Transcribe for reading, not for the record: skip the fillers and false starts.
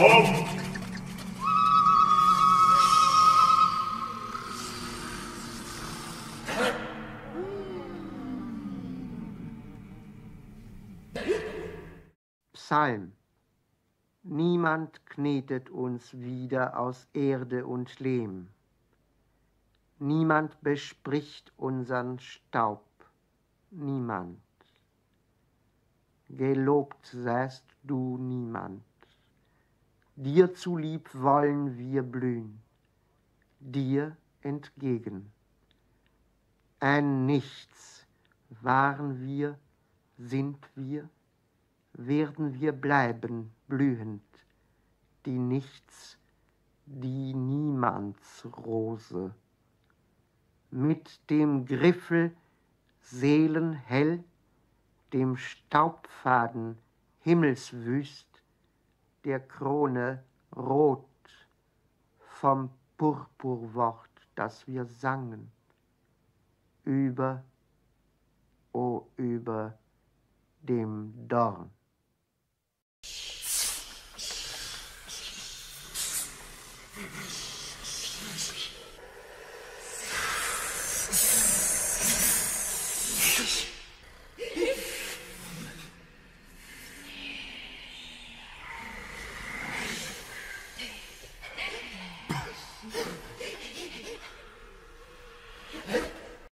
Komm! Psalm. Niemand knetet uns wieder aus Erde und Lehm. Niemand bespricht unseren Staub. Niemand. Gelobt seist du, niemand. Dir zulieb wollen wir blühen, dir entgegen. Ein Nichts waren wir, sind wir, werden wir bleiben blühend, die Nichts, die Niemandsrose. Mit dem Griffel seelenhell, dem Staubfaden himmelswüst, der Krone rot vom Purpurwort, das wir sangen, über, o über dem Dorn.